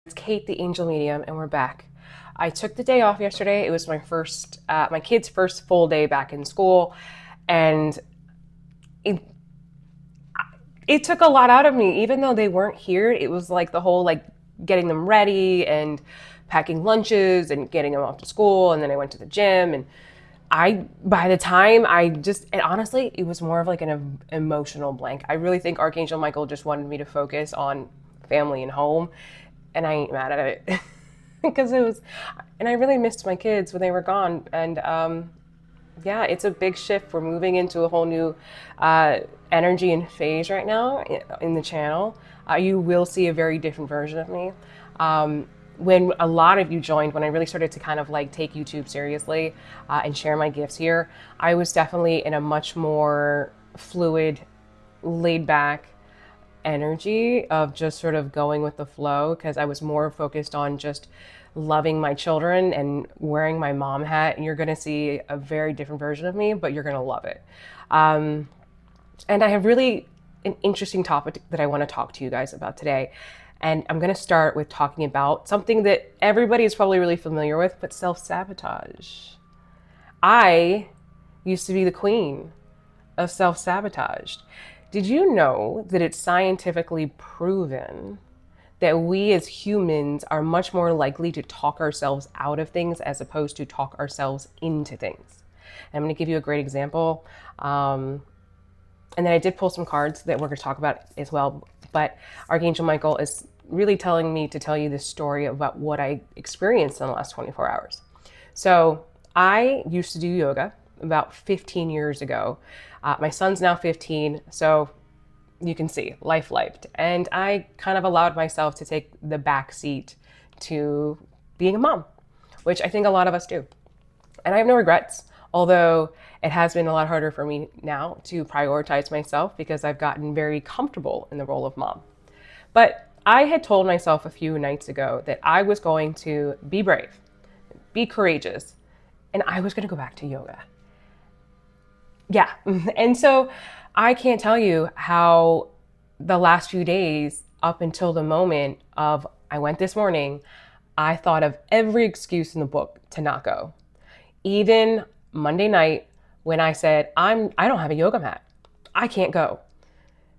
It's Kate, the angel medium, and we're back. I took the day off yesterday. It was my kid's first full day back in school, and it it took a lot out of me. Even though they weren't here, it was like the whole like getting them ready and packing lunches and getting them off to school, and then I went to the gym and by the time and honestly, it was more of like an emotional blank. I really think Archangel Michael just wanted me to focus on family and home, and I ain't mad at it because and I really missed my kids when they were gone. And yeah, it's a big shift. We're moving into a whole new uh, energy and phase right now in the channel. You will see a very different version of me. When a lot of you joined, when I really started to kind of like take YouTube seriously and share my gifts here, I was definitely in a much more fluid, laid back energy of just sort of going with the flow because I was more focused on just loving my children and wearing my mom hat. And you're going to see a very different version of me, but you're going to love it. And I have really an interesting topic that I want to talk to you guys about today. And I'm going to start with talking about something that everybody is probably really familiar with, but self-sabotage. I used to be the queen of self-sabotage. Did you know that it's scientifically proven that we as humans are much more likely to talk ourselves out of things as opposed to talk ourselves into things? And I'm going to give you a great example. And then I did pull some cards that we're going to talk about as well. But Archangel Michael is really telling me to tell you this story about what I experienced in the last 24 hours. So I used to do yoga about 15 years ago. My son's now 15, so you can see life lifed. And I kind of allowed myself to take the back seat to being a mom, which I think a lot of us do. And I have no regrets, although it has been a lot harder for me now to prioritize myself because I've gotten very comfortable in the role of mom. But I had told myself a few nights ago that I was going to be brave, be courageous, and I was going to go back to yoga. Yeah. And so I can't tell you how the last few days, up until the moment of I went this morning, I thought of every excuse in the book to not go. Even Monday night when I said, I don't have a yoga mat. I can't go.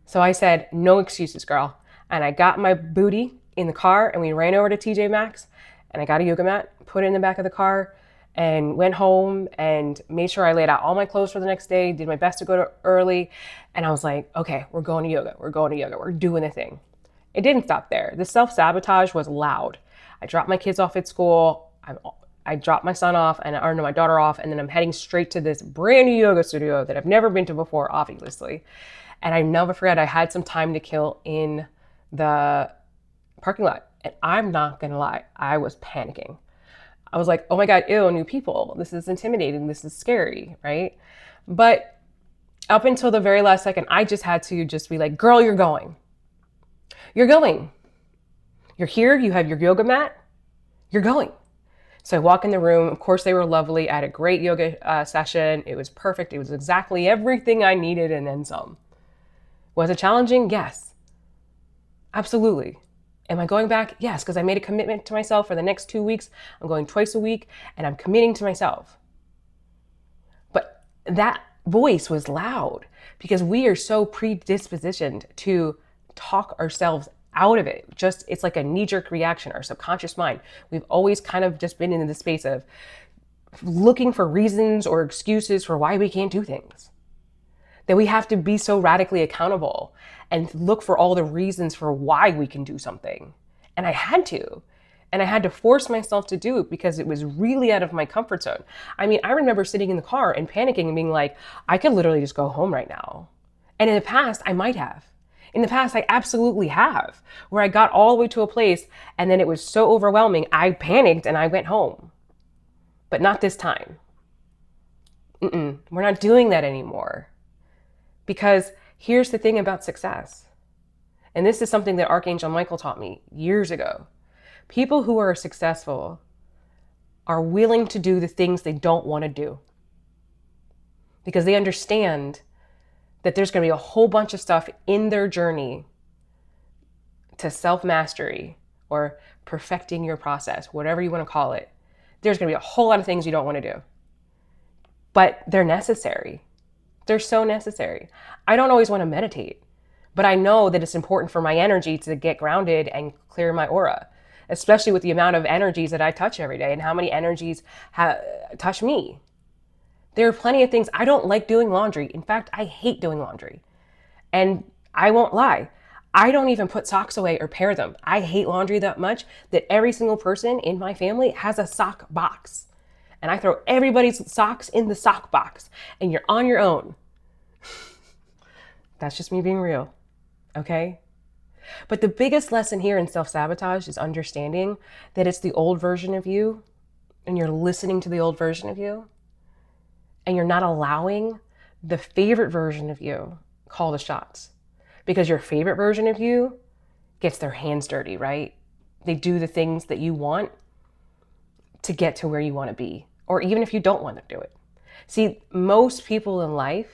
So I said, no excuses, girl. And I got my booty in the car and we ran over to TJ Maxx and I got a yoga mat, put it in the back of the car and went home and made sure I laid out all my clothes for the next day, did my best to go to early. And I was like, okay, we're going to yoga. We're going to yoga. We're doing the thing. It didn't stop there. The self-sabotage was loud. I dropped my kids off at school. I dropped my son off or no, my daughter off, and then I'm heading straight to this brand new yoga studio that I've never been to before, obviously. And I never forget, I had some time to kill in the parking lot. And I'm not gonna lie, I was panicking. I was like, oh my God, ew, new people. This is intimidating. This is scary, right? But up until the very last second, I just had to just be like, girl, you're going. You're going. You're here, you have your yoga mat, you're going. So I walk in the room. Of course, they were lovely. I had a great yoga session. It was perfect. It was exactly everything I needed and then some. Was it challenging? Yes. Absolutely. Am I going back? Yes, because I made a commitment to myself for the next 2 weeks. I'm going twice a week and I'm committing to myself. But that voice was loud because we are so predispositioned to talk ourselves out of it. Just, it's like a knee-jerk reaction, our subconscious mind. We've always kind of just been in the space of looking for reasons or excuses for why we can't do things. That we have to be so radically accountable and look for all the reasons for why we can do something. And I had to. And I had to force myself to do it because it was really out of my comfort zone. I mean, I remember sitting in the car and panicking and being like, I could literally just go home right now. And in the past, I might have. In the past, I absolutely have, where I got all the way to a place and then it was so overwhelming, I panicked and I went home. But not this time. We're not doing that anymore. Because here's the thing about success. And this is something that Archangel Michael taught me years ago. People who are successful are willing to do the things they don't want to do. Because they understand that there's going to be a whole bunch of stuff in their journey to self-mastery or perfecting your process, whatever you want to call it. There's going to be a whole lot of things you don't want to do, but they're necessary. They're so necessary. I don't always want to meditate, but I know that it's important for my energy to get grounded and clear my aura, especially with the amount of energies that I touch every day and how many energies touch me. There are plenty of things. I don't like doing laundry. In fact, I hate doing laundry. And I won't lie, I don't even put socks away or pair them. I hate laundry that much that every single person in my family has a sock box. And I throw everybody's socks in the sock box, and you're on your own. That's just me being real, okay? But the biggest lesson here in self-sabotage is understanding that it's the old version of you, and you're listening to the old version of you, and you're not allowing the favorite version of you call the shots. Because your favorite version of you gets their hands dirty, right? They do the things that you want to get to where you want to be, or even if you don't want to do it. See, most people in life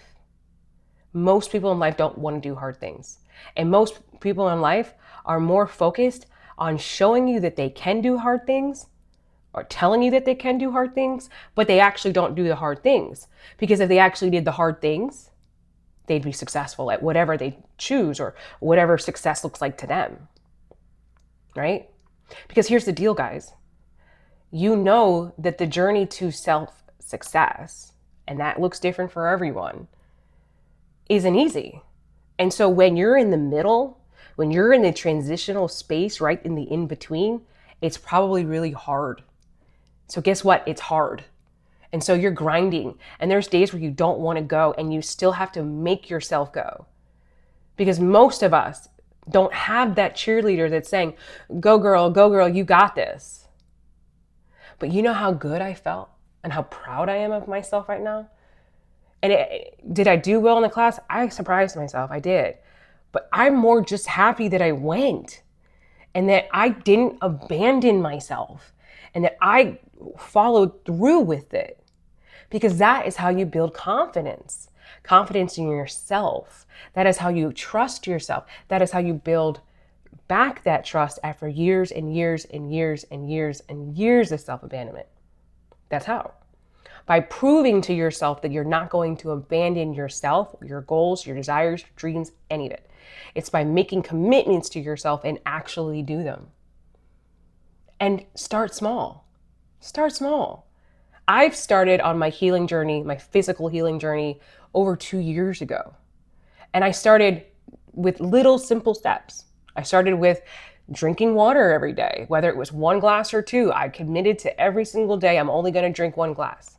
don't want to do hard things. And most people in life are more focused on showing you that they can do hard things or telling you that they can do hard things, but they actually don't do the hard things. Because if they actually did the hard things, they'd be successful at whatever they choose or whatever success looks like to them, right? Because here's the deal, guys. You know that the journey to self-success, and that looks different for everyone, isn't easy. And so when you're in the middle, when you're in the transitional space, right in the in-between, it's probably really hard. So guess what? It's hard. And so you're grinding, and there's days where you don't want to go, and you still have to make yourself go. Because most of us don't have that cheerleader that's saying, go girl, you got this. But you know how good I felt and how proud I am of myself right now? And did I do well in the class? I surprised myself, I did. But I'm more just happy that I went and that I didn't abandon myself and that I followed through with it. Because that is how you build confidence. Confidence in yourself. That is how you trust yourself. That is how you build back that trust after years and years and years and years and years of self-abandonment. That's how. By proving to yourself that you're not going to abandon yourself, your goals, your desires, your dreams, any of it. It's by making commitments to yourself and actually do them. And start small. Start small. I've started on my healing journey, my physical healing journey, over 2 years ago. And I started with little simple steps. I started with drinking water every day, whether it was 1 glass or 2. I committed to every single day, I'm only going to drink 1 glass.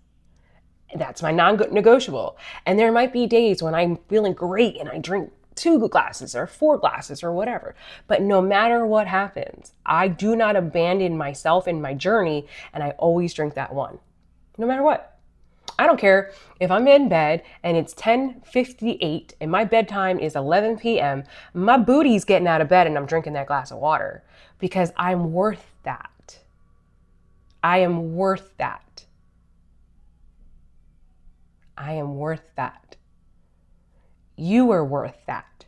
And that's my non-negotiable. And there might be days when I'm feeling great and I drink 2 glasses or 4 glasses or whatever. But no matter what happens, I do not abandon myself in my journey, and I always drink that 1. No matter what. I don't care if I'm in bed and it's 10:58 and my bedtime is 11 p.m. My booty's getting out of bed and I'm drinking that glass of water because I'm worth that. I am worth that. I am worth that. You are worth that.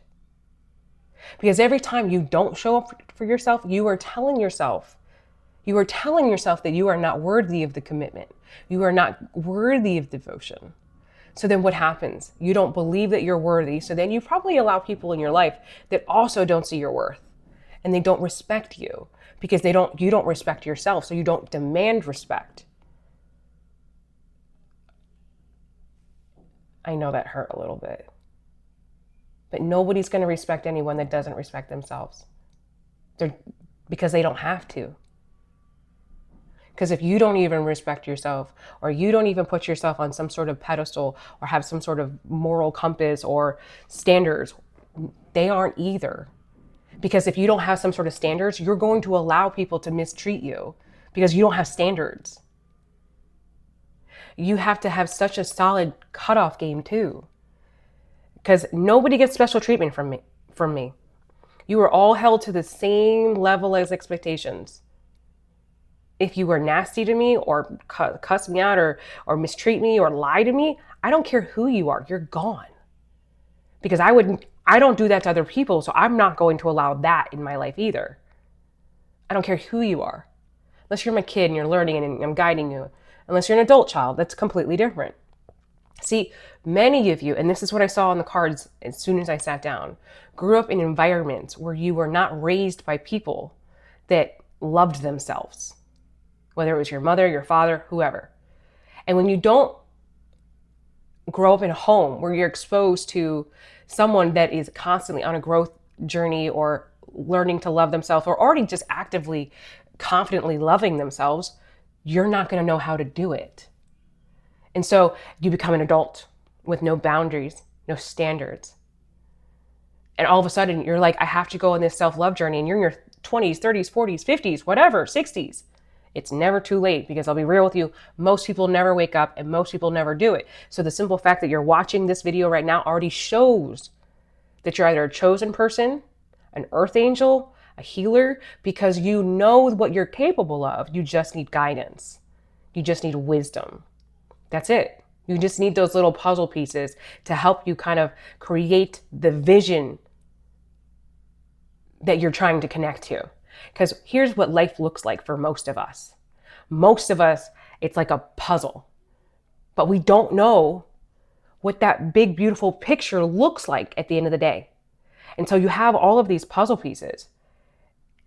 Because every time you don't show up for yourself, you are telling yourself that you are not worthy of the commitment. You are not worthy of devotion. So then what happens? You don't believe that you're worthy. So then you probably allow people in your life that also don't see your worth, and they don't respect you because you don't respect yourself. So you don't demand respect. I know that hurt a little bit, but nobody's going to respect anyone that doesn't respect themselves. Because they don't have to. Because if you don't even respect yourself, or you don't even put yourself on some sort of pedestal or have some sort of moral compass or standards, they aren't either. Because if you don't have some sort of standards, you're going to allow people to mistreat you because you don't have standards. You have to have such a solid cutoff game too. Because nobody gets special treatment from me. You are all held to the same level as expectations. If you were nasty to me or cuss me out or mistreat me or lie to me, I don't care who you are, you're gone. Because I don't do that to other people, so I'm not going to allow that in my life either. I don't care who you are. Unless you're my kid and you're learning and I'm guiding you. Unless you're an adult child, that's completely different. See, many of you, and this is what I saw on the cards as soon as I sat down, grew up in environments where you were not raised by people that loved themselves, whether it was your mother, your father, whoever. And when you don't grow up in a home where you're exposed to someone that is constantly on a growth journey or learning to love themselves or already just actively, confidently loving themselves, you're not going to know how to do it. And so you become an adult with no boundaries, no standards. And all of a sudden you're like, I have to go on this self-love journey, and you're in your 20s, 30s, 40s, 50s, whatever, 60s. It's never too late, because I'll be real with you, most people never wake up and most people never do it. So the simple fact that you're watching this video right now already shows that you're either a chosen person, an earth angel, a healer, because you know what you're capable of. You just need guidance. You just need wisdom. That's it. You just need those little puzzle pieces to help you kind of create the vision that you're trying to connect to. Because here's what life looks like for most of us. Most of us, it's like a puzzle, but we don't know what that big, beautiful picture looks like at the end of the day. And so you have all of these puzzle pieces,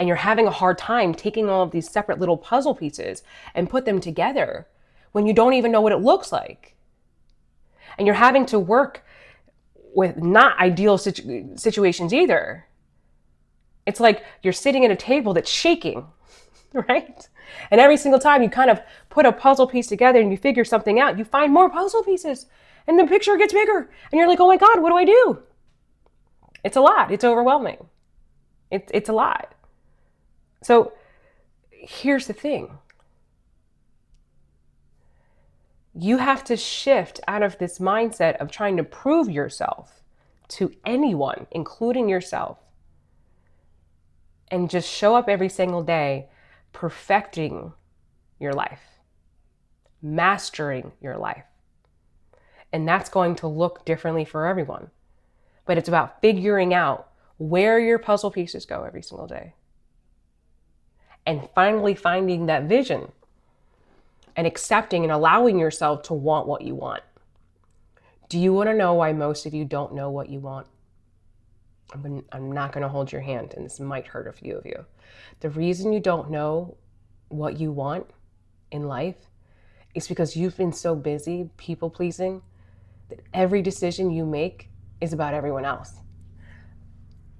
and you're having a hard time taking all of these separate little puzzle pieces and put them together when you don't even know what it looks like. And you're having to work with not ideal situations either. It's like you're sitting at a table that's shaking, right? And every single time you kind of put a puzzle piece together and you figure something out, you find more puzzle pieces and the picture gets bigger. And you're like, oh my God, what do I do? It's a lot. It's overwhelming. It's a lot. So here's the thing. You have to shift out of this mindset of trying to prove yourself to anyone, including yourself, and just show up every single day perfecting your life, mastering your life. And that's going to look differently for everyone. But it's about figuring out where your puzzle pieces go every single day. And finally finding that vision and accepting and allowing yourself to want what you want. Do you want to know why most of you don't know what you want? I'm not going to hold your hand, and this might hurt a few of you. The reason you don't know what you want in life is because you've been so busy people pleasing that every decision you make is about everyone else.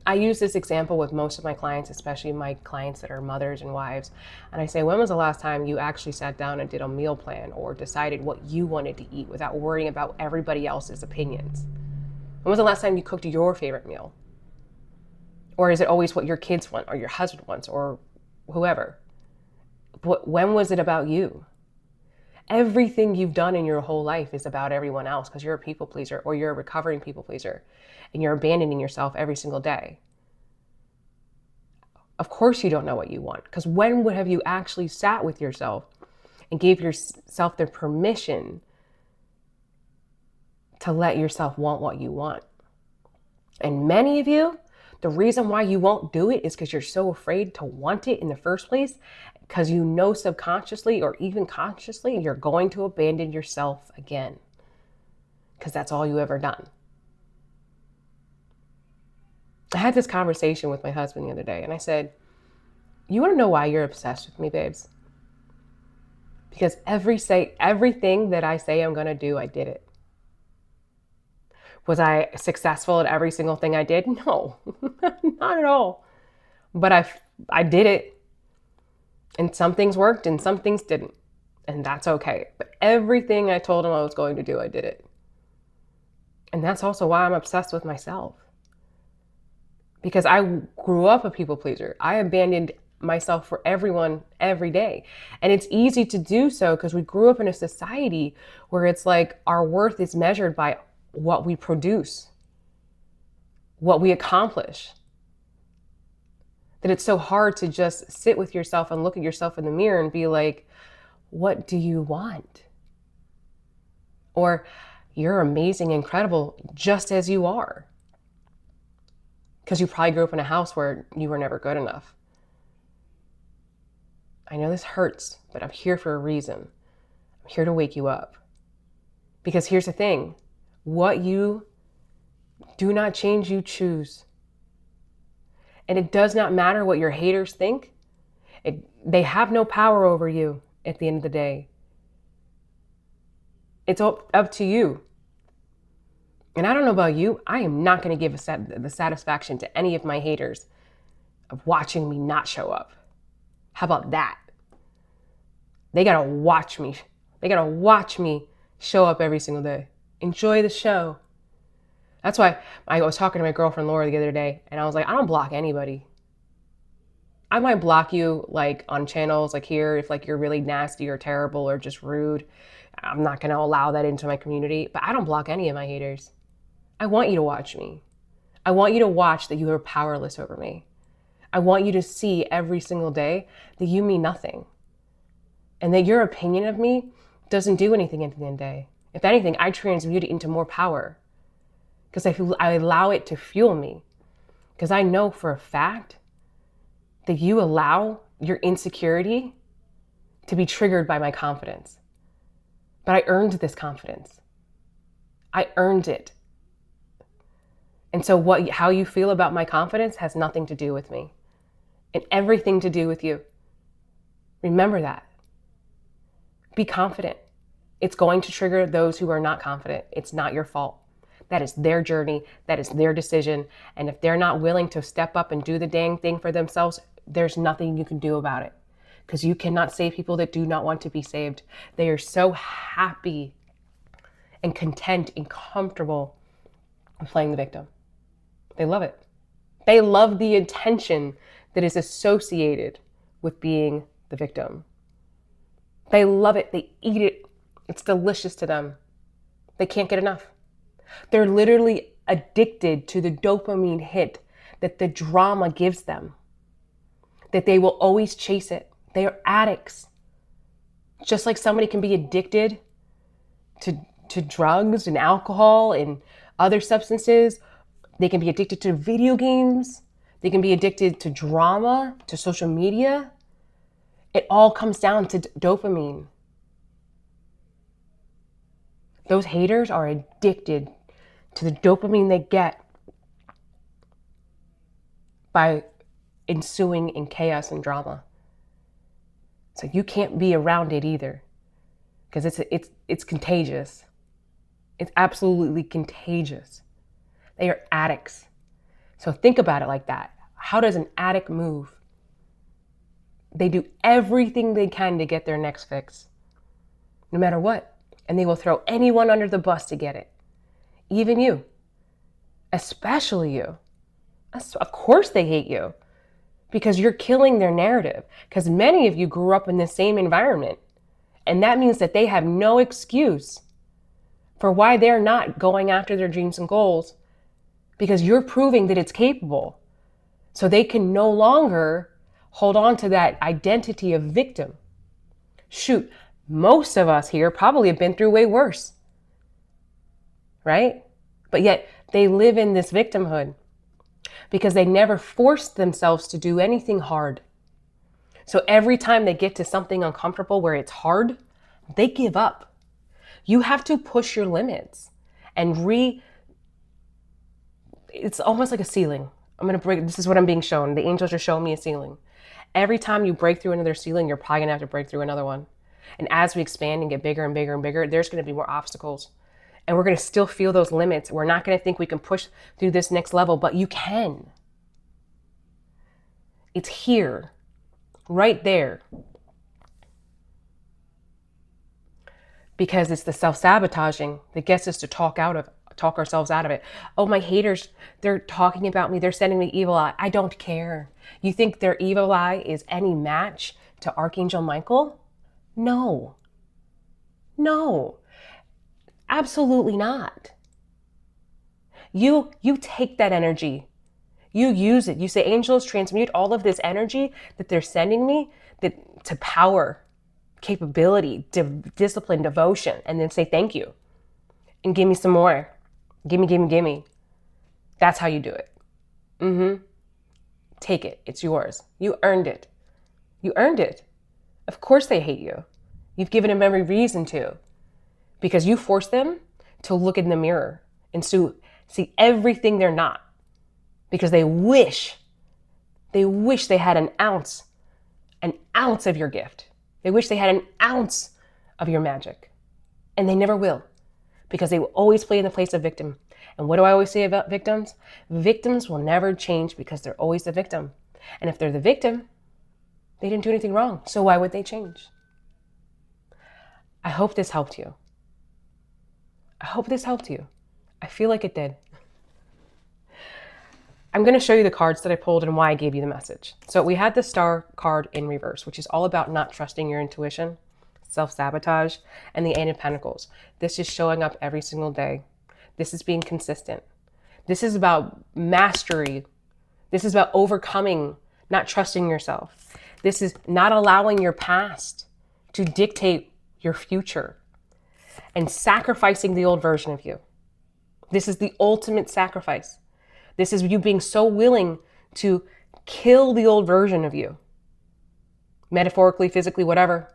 I use this example with most of my clients, especially my clients that are mothers and wives. And I say, when was the last time you actually sat down and did a meal plan or decided what you wanted to eat without worrying about everybody else's opinions? When was the last time you cooked your favorite meal? Or is it always what your kids want or your husband wants or whoever? But when was it about you? Everything you've done in your whole life is about everyone else because you're a people pleaser or you're a recovering people pleaser and you're abandoning yourself every single day. Of course you don't know what you want, because when would have you actually sat with yourself and gave yourself the permission to let yourself want what you want? And many of you, the reason why you won't do it is because you're so afraid to want it in the first place, because you know subconsciously or even consciously you're going to abandon yourself again, because that's all you ever done. I had this conversation with my husband the other day, and I said, you want to know why you're obsessed with me, babes? Because everything that I say I'm going to do, I did it. Was I successful at every single thing I did? No, not at all. But I did it. And some things worked and some things didn't. And that's okay. But everything I told him I was going to do, I did it. And that's also why I'm obsessed with myself. Because I grew up a people pleaser. I abandoned myself for everyone every day. And it's easy to do so because we grew up in a society where it's like our worth is measured by what we produce, what we accomplish. That it's so hard to just sit with yourself and look at yourself in the mirror and be like, what do you want? Or you're amazing, incredible, just as you are. Because you probably grew up in a house where you were never good enough. I know this hurts, but I'm here for a reason. I'm here to wake you up. Because here's the thing, what you do not change, you choose. And it does not matter what your haters think. They have no power over you at the end of the day. It's up to you. And I don't know about you, I am not going to give the satisfaction to any of my haters of watching me not show up. How about that? They got to watch me. They got to watch me show up every single day. Enjoy the show. That's why I was talking to my girlfriend Laura the other day, and I was like, I don't block anybody. I might block you like on channels like here if like you're really nasty or terrible or just rude. I'm not going to allow that into my community, but I don't block any of my haters. I want you to watch me. I want you to watch that you are powerless over me. I want you to see every single day that you mean nothing and that your opinion of me doesn't do anything at the end of the day. If anything, I transmute it into more power because I allow it to fuel me, because I know for a fact that you allow your insecurity to be triggered by my confidence. But I earned this confidence. I earned it. And so how you feel about my confidence has nothing to do with me and everything to do with you. Remember that. Be confident. It's going to trigger those who are not confident. It's not your fault. That is their journey. That is their decision. And if they're not willing to step up and do the dang thing for themselves, there's nothing you can do about it, because you cannot save people that do not want to be saved. They are so happy and content and comfortable playing the victim. They love it. They love the attention that is associated with being the victim. They love it. They eat it. It's delicious to them. They can't get enough. They're literally addicted to the dopamine hit that the drama gives them, that they will always chase it. They are addicts. Just like somebody can be addicted to drugs and alcohol and other substances, they can be addicted to video games. They can be addicted to drama, to social media. It all comes down to dopamine. Those haters are addicted to the dopamine they get by ensuing in chaos and drama. So you can't be around it either, because it's contagious. It's absolutely contagious. They are addicts. So think about it like that. How does an addict move? They do everything they can to get their next fix, no matter what. And they will throw anyone under the bus to get it. Even you. Especially you. Of course they hate you, because you're killing their narrative. Because many of you grew up in the same environment. And that means that they have no excuse for why they're not going after their dreams and goals, because you're proving that it's capable. So they can no longer hold on to that identity of victim. Shoot, most of us here probably have been through way worse, right? But yet they live in this victimhood because they never forced themselves to do anything hard. So every time they get to something uncomfortable where it's hard, they give up. You have to push your limits and it's almost like a ceiling. This is what I'm being shown. The angels are showing me a ceiling. Every time you break through another ceiling, you're probably gonna have to break through another one. And as we expand and get bigger and bigger and bigger, there's gonna be more obstacles. And we're gonna still feel those limits. We're not gonna think we can push through this next level, but you can. It's here, right there. Because it's the self-sabotaging that gets us to talk ourselves out of it. Oh, my haters, they're talking about me. They're sending me evil eye. I don't care. You think their evil eye is any match to Archangel Michael? No. No. Absolutely not. You take that energy. You use it. You say, angels, transmute all of this energy that they're sending me to power, capability, discipline, devotion, and then say thank you. And give me some more. Gimme. That's how you do it. Take it. It's yours. You earned it. You earned it. Of course they hate you. You've given them every reason to, because you force them to look in the mirror and to see everything they're not, because they wish they had an ounce of your gift. They wish they had an ounce of your magic, and they never will, because they will always play in the place of victim. And what do I always say about victims? Victims will never change because they're always the victim. And if they're the victim, they didn't do anything wrong. So why would they change? I hope this helped you. I hope this helped you. I feel like it did. I'm going to show you the cards that I pulled and why I gave you the message. So we had the Star card in reverse, which is all about not trusting your intuition, self-sabotage, and the Eight of Pentacles. This is showing up every single day. This is being consistent. This is about mastery. This is about overcoming, not trusting yourself. This is not allowing your past to dictate your future and sacrificing the old version of you. This is the ultimate sacrifice. This is you being so willing to kill the old version of you. Metaphorically, physically, whatever.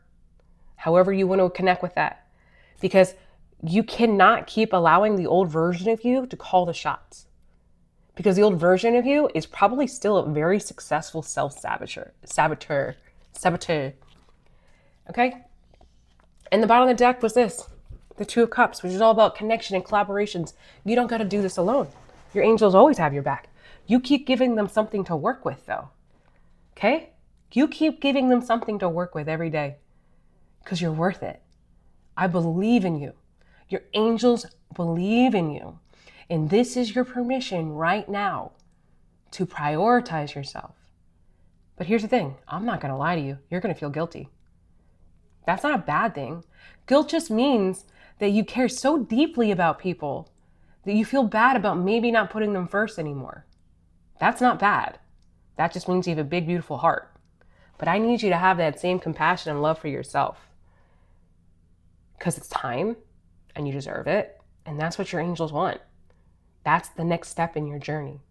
However you want to connect with that. Because you cannot keep allowing the old version of you to call the shots. Because the old version of you is probably still a very successful saboteur. Okay? And the bottom of the deck was this, the Two of Cups, which is all about connection and collaborations. You don't got to do this alone. Your angels always have your back. You keep giving them something to work with, though. Okay? You keep giving them something to work with every day because you're worth it. I believe in you. Your angels believe in you. And this is your permission right now to prioritize yourself. But here's the thing. I'm not going to lie to you. You're going to feel guilty. That's not a bad thing. Guilt just means that you care so deeply about people that you feel bad about maybe not putting them first anymore. That's not bad. That just means you have a big, beautiful heart. But I need you to have that same compassion and love for yourself. Because it's time and you deserve it. And that's what your angels want. That's the next step in your journey.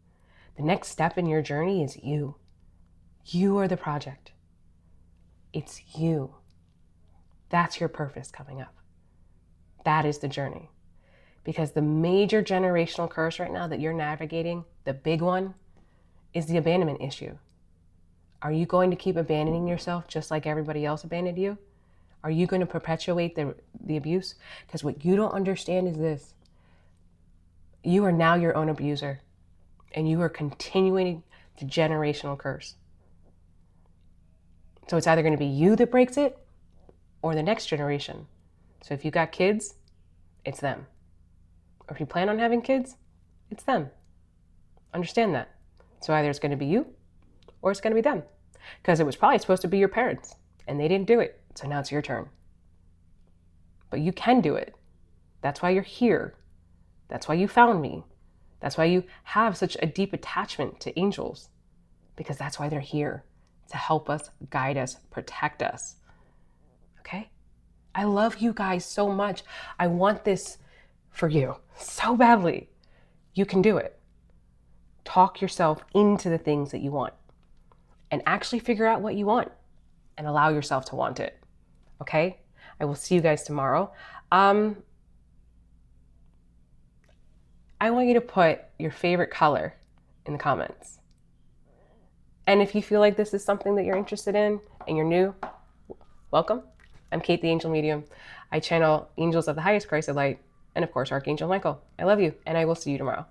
The next step in your journey is you. You are the project. It's you. That's your purpose coming up. That is the journey. Because the major generational curse right now that you're navigating, the big one, is the abandonment issue. Are you going to keep abandoning yourself just like everybody else abandoned you? Are you going to perpetuate the abuse? Because what you don't understand is this. You are now your own abuser. And you are continuing the generational curse. So it's either going to be you that breaks it or the next generation. So if you got kids, it's them. Or if you plan on having kids, it's them. Understand that. So either it's going to be you or it's going to be them. Because it was probably supposed to be your parents and they didn't do it. So now it's your turn. But you can do it. That's why you're here. That's why you found me. That's why you have such a deep attachment to angels. Because that's why they're here. To help us, guide us, protect us. Okay? I love you guys so much. I want this for you so badly. You can do it. Talk yourself into the things that you want and actually figure out what you want and allow yourself to want it. Okay? I will see you guys tomorrow. I want you to put your favorite color in the comments. And if you feel like this is something that you're interested in and you're new, welcome. I'm Kate, the Angel Medium. I channel angels of the highest Christ of light and, of course, Archangel Michael. I love you, and I will see you tomorrow.